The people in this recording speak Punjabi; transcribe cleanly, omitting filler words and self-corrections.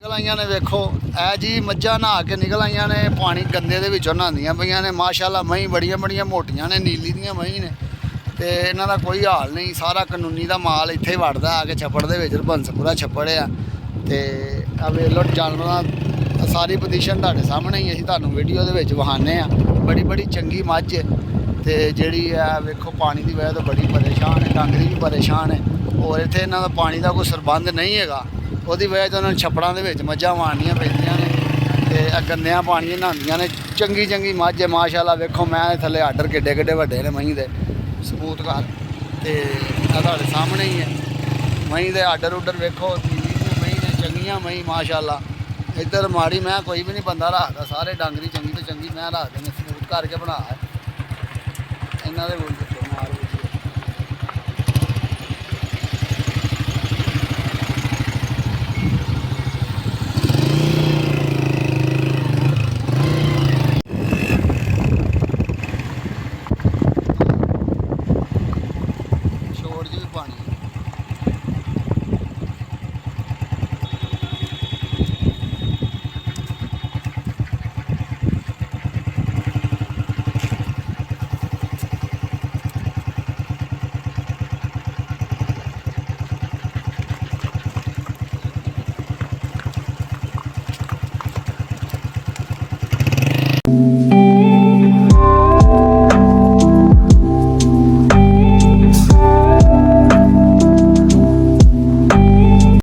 ਨਿਕਲ ਆਈਆਂ ਨੇ ਵੇਖੋ ਇਹ ਜੀ ਮੱਝਾਂ ਨਹਾ ਕੇ ਨਿਕਲ ਆਈਆਂ ਨੇ ਪਾਣੀ ਗੰਦੇ ਦੇ ਵਿੱਚੋਂ ਨਹਾਉਂਦੀਆਂ ਪਈਆਂ ਨੇ। ਮਾਸ਼ਾਅੱਲਾ ਮਹੀਂ ਬੜੀਆਂ ਮੋਟੀਆਂ ਨੇ, ਨੀਲੀ ਦੀਆਂ ਮਹੀਂ ਨੇ ਤੇ ਇਹਨਾਂ ਦਾ ਕੋਈ ਹਾਲ ਨਹੀਂ। ਸਾਰਾ ਕਾਨੂੰਨੀ ਦਾ ਮਾਲ ਇੱਥੇ ਹੀ ਵੜਦਾ ਆ ਕੇ ਛੱਪੜ ਦੇ ਵਿੱਚ। ਬੰਸਪੁਰਾ ਛੱਪੜ ਆ ਤੇ ਆ ਵੇਖ ਲਓ ਜਾਨਵਰਾਂ ਸਾਰੀ ਪੋਜੀਸ਼ਨ ਤੁਹਾਡੇ ਸਾਹਮਣੇ ਹੀ ਅਸੀਂ ਤੁਹਾਨੂੰ ਵੀਡੀਓ ਦੇ ਵਿੱਚ ਵਿਖਾਉਂਦੇ ਆ। ਬੜੀ ਚੰਗੀ ਮੱਝ ਤੇ ਜਿਹੜੀ ਆ ਵੇਖੋ ਪਾਣੀ ਦੀ ਵਜ੍ਹਾ ਤੋਂ ਬੜੀ ਪਰੇਸ਼ਾਨ ਹੈ, ਡੰਗਰੀ ਵੀ ਪਰੇਸ਼ਾਨ ਹੈ। ਔਰ ਇੱਥੇ ਇਹਨਾਂ ਦਾ ਪਾਣੀ ਦਾ ਕੋਈ ਸਰਬੰਧ ਨਹੀਂ ਹੈਗਾ, ਉਹਦੀ ਵਜ੍ਹਾ ਤੋਂ ਉਹਨਾਂ ਨੂੰ ਛੱਪੜਾਂ ਦੇ ਵਿੱਚ ਮੱਝਾਂ ਵਾਣਨੀਆਂ ਪੈਂਦੀਆਂ ਨੇ ਤੇ ਗੰਦਿਆਂ ਪਾਣੀ ਨਹਾਉਂਦੀਆਂ ਨੇ। ਚੰਗੀ ਮੱਝ ਹੈ ਮਾਸ਼ਾਅੱਲਾ। ਵੇਖੋ ਮੈਂ ਥੱਲੇ ਆਰਡਰ ਕਿੱਡੇ ਵੱਡੇ ਨੇ ਮਹੀਂ ਦੇ ਸਬੂਤ ਕਰ ਤੇ ਆ ਤੁਹਾਡੇ ਸਾਹਮਣੇ ਹੀ ਹੈ ਮਹੀਂ ਦੇ ਆਰਡਰ ਵੇਖੋ। ਨੀਲੀ ਦੀਆਂ ਮਹੀਂ ਨੇ, ਚੰਗੀਆਂ ਮਹੀਂ ਮਾਸ਼ਾਅੱਲਾ। ਇੱਧਰ ਮਾੜੀ ਮੈਂ ਕੋਈ ਵੀ ਨਹੀਂ ਬੰਦਾ ਰੱਖਦਾ, ਸਾਰੇ ਡੰਗਰੀ ਚੰਗੀ ਤੋਂ ਚੰਗੀ ਮੈਂ ਰੱਖਦੇ ਨੇ। ਸਬੂਤ ਕਰਕੇ ਬਣਾ ਇਹਨਾਂ ਦੇ